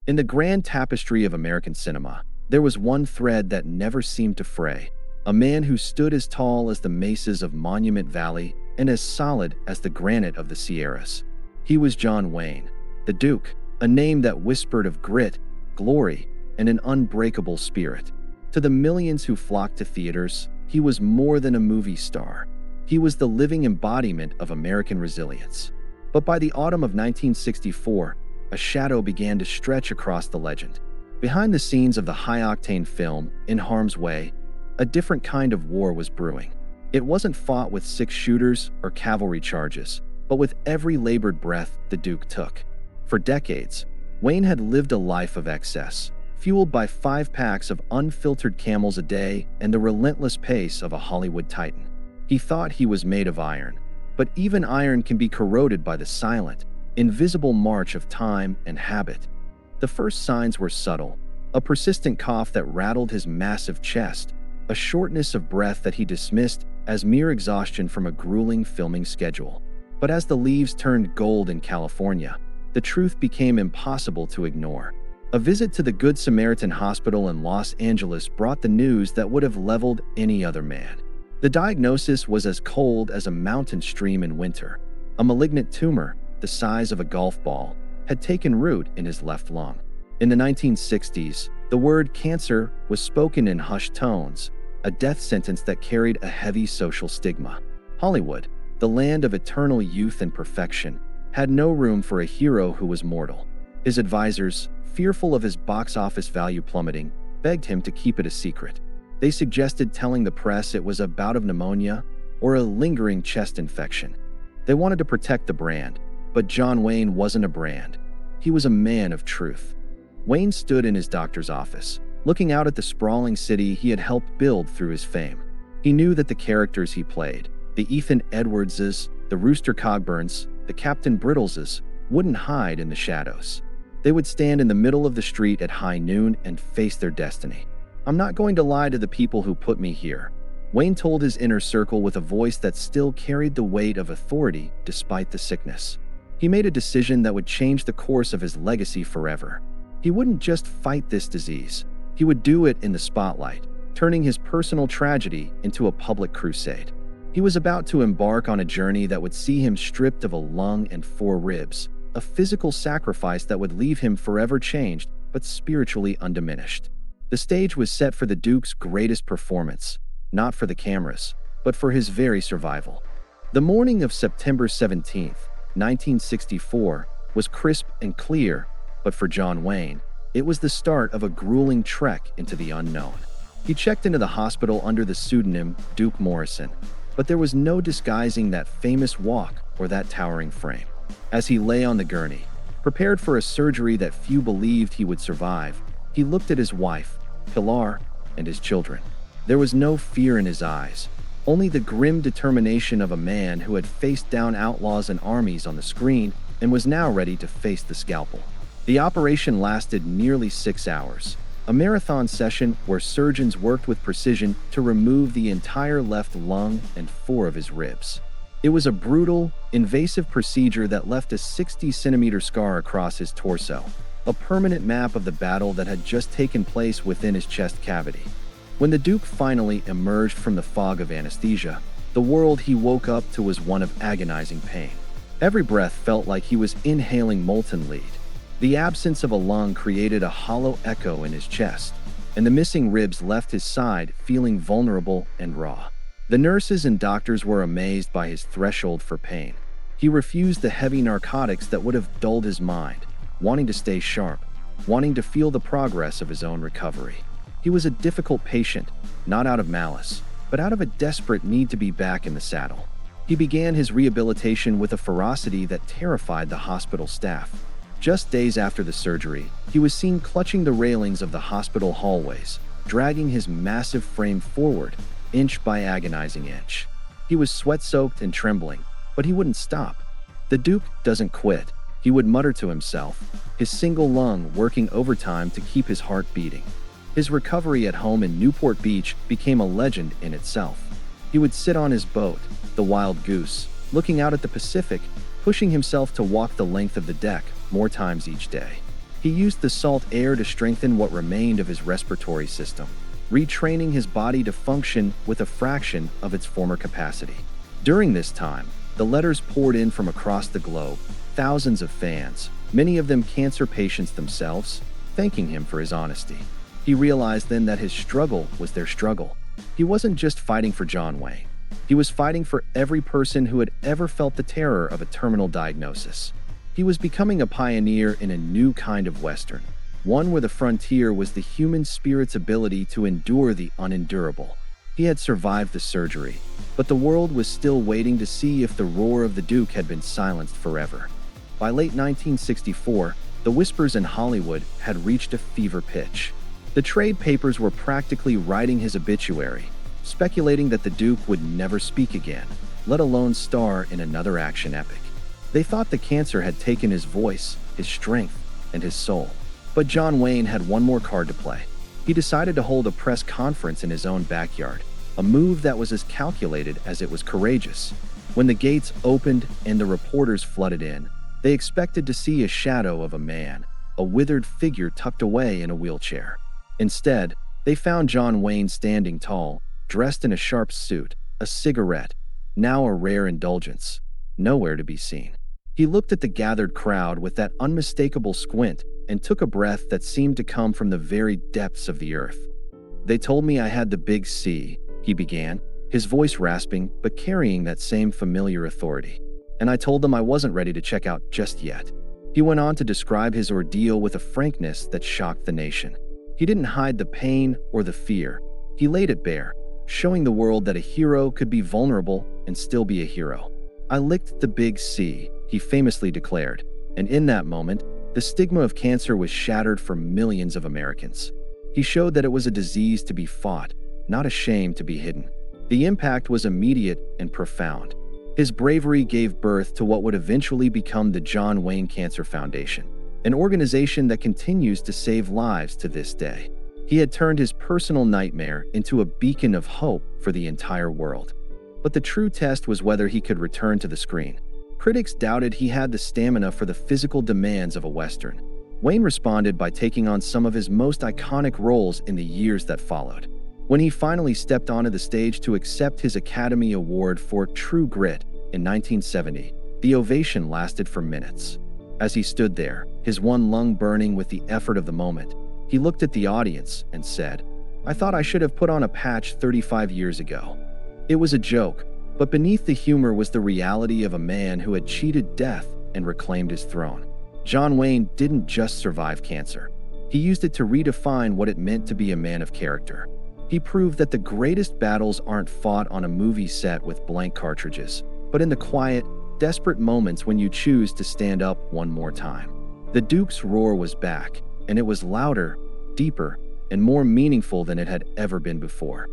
In the grand tapestry of American cinema, there was one thread that never seemed to fray. A man who stood as tall as the mesas of Monument Valley and as solid as the granite of the Sierras. He was John Wayne, the Duke, a name that whispered of grit, glory, and an unbreakable spirit. To the millions who flocked to theaters, he was more than a movie star. He was the living embodiment of American resilience. But by the autumn of 1964, a shadow began to stretch across the legend. Behind the scenes of the high-octane film, In Harm's Way, a different kind of war was brewing. It wasn't fought with six-shooters or cavalry charges, but with every labored breath the Duke took. For decades, Wayne had lived a life of excess, fueled by 5 packs of unfiltered Camels a day and the relentless pace of a Hollywood titan. He thought he was made of iron, but even iron can be corroded by the silent, invisible march of time and habit. The first signs were subtle: a persistent cough that rattled his massive chest, a shortness of breath that he dismissed as mere exhaustion from a grueling filming schedule. But as the leaves turned gold in California, the truth became impossible to ignore. A visit to the Good Samaritan Hospital in Los Angeles brought the news that would have leveled any other man. The diagnosis was as cold as a mountain stream in winter. A malignant tumor, the size of a golf ball, had taken root in his left lung. In the 1960s, the word cancer was spoken in hushed tones, a death sentence that carried a heavy social stigma. Hollywood, the land of eternal youth and perfection, had no room for a hero who was mortal. His advisors, fearful of his box office value plummeting, begged him to keep it a secret. They suggested telling the press it was a bout of pneumonia or a lingering chest infection. They wanted to protect the brand, but John Wayne wasn't a brand. He was a man of truth. Wayne stood in his doctor's office, looking out at the sprawling city he had helped build through his fame. He knew that the characters he played, the Ethan Edwardses, the Rooster Cogburns, the Captain Brittleses, wouldn't hide in the shadows. They would stand in the middle of the street at high noon and face their destiny. "I'm not going to lie to the people who put me here," Wayne told his inner circle with a voice that still carried the weight of authority despite the sickness. He made a decision that would change the course of his legacy forever. He wouldn't just fight this disease. He would do it in the spotlight, turning his personal tragedy into a public crusade. He was about to embark on a journey that would see him stripped of a lung and 4 ribs, a physical sacrifice that would leave him forever changed but spiritually undiminished. The stage was set for the Duke's greatest performance, not for the cameras, but for his very survival. The morning of September 17th, 1964, was crisp and clear, but for John Wayne, it was the start of a grueling trek into the unknown. He checked into the hospital under the pseudonym Duke Morrison, but there was no disguising that famous walk or that towering frame. As he lay on the gurney, prepared for a surgery that few believed he would survive, he looked at his wife, Pilar, and his children. There was no fear in his eyes, only the grim determination of a man who had faced down outlaws and armies on the screen and was now ready to face the scalpel. The operation lasted nearly 6 hours, a marathon session where surgeons worked with precision to remove the entire left lung and 4 of his ribs. It was a brutal, invasive procedure that left a 60-centimeter scar across his torso, a permanent map of the battle that had just taken place within his chest cavity. When the Duke finally emerged from the fog of anesthesia, the world he woke up to was one of agonizing pain. Every breath felt like he was inhaling molten lead. The absence of a lung created a hollow echo in his chest, and the missing ribs left his side feeling vulnerable and raw. The nurses and doctors were amazed by his threshold for pain. He refused the heavy narcotics that would have dulled his mind, wanting to stay sharp, wanting to feel the progress of his own recovery. He was a difficult patient, not out of malice, but out of a desperate need to be back in the saddle. He began his rehabilitation with a ferocity that terrified the hospital staff. Just days after the surgery, he was seen clutching the railings of the hospital hallways, dragging his massive frame forward, inch by agonizing inch. He was sweat-soaked and trembling, but he wouldn't stop. "The Duke doesn't quit," he would mutter to himself, his single lung working overtime to keep his heart beating. His recovery at home in Newport Beach became a legend in itself. He would sit on his boat, the Wild Goose, looking out at the Pacific, pushing himself to walk the length of the deck more times each day. He used the salt air to strengthen what remained of his respiratory system, retraining his body to function with a fraction of its former capacity. During this time, the letters poured in from across the globe, thousands of fans, many of them cancer patients themselves, thanking him for his honesty. He realized then that his struggle was their struggle. He wasn't just fighting for John Wayne. He was fighting for every person who had ever felt the terror of a terminal diagnosis. He was becoming a pioneer in a new kind of Western, one where the frontier was the human spirit's ability to endure the unendurable. He had survived the surgery, but the world was still waiting to see if the roar of the Duke had been silenced forever. By late 1964, the whispers in Hollywood had reached a fever pitch. The trade papers were practically writing his obituary, speculating that the Duke would never speak again, let alone star in another action epic. They thought the cancer had taken his voice, his strength, and his soul. But John Wayne had one more card to play. He decided to hold a press conference in his own backyard, a move that was as calculated as it was courageous. When the gates opened and the reporters flooded in, they expected to see a shadow of a man, a withered figure tucked away in a wheelchair. Instead, they found John Wayne standing tall, dressed in a sharp suit, a cigarette, now a rare indulgence, nowhere to be seen. He looked at the gathered crowd with that unmistakable squint and took a breath that seemed to come from the very depths of the earth. "They told me I had the big C," he began, his voice rasping but carrying that same familiar authority. "And I told them I wasn't ready to check out just yet." He went on to describe his ordeal with a frankness that shocked the nation. He didn't hide the pain or the fear. He laid it bare, showing the world that a hero could be vulnerable and still be a hero. "I licked the big C," he famously declared, and in that moment, the stigma of cancer was shattered for millions of Americans. He showed that it was a disease to be fought, not a shame to be hidden. The impact was immediate and profound. His bravery gave birth to what would eventually become the John Wayne Cancer Foundation, an organization that continues to save lives to this day. He had turned his personal nightmare into a beacon of hope for the entire world. But the true test was whether he could return to the screen. Critics doubted he had the stamina for the physical demands of a Western. Wayne responded by taking on some of his most iconic roles in the years that followed. When he finally stepped onto the stage to accept his Academy Award for True Grit in 1970, the ovation lasted for minutes. As he stood there, his one lung burning with the effort of the moment, he looked at the audience and said, "I thought I should have put on a patch 35 years ago." It was a joke, but beneath the humor was the reality of a man who had cheated death and reclaimed his throne. John Wayne didn't just survive cancer. He used it to redefine what it meant to be a man of character. He proved that the greatest battles aren't fought on a movie set with blank cartridges, but in the quiet, desperate moments when you choose to stand up one more time. The Duke's roar was back, and it was louder, deeper, and more meaningful than it had ever been before.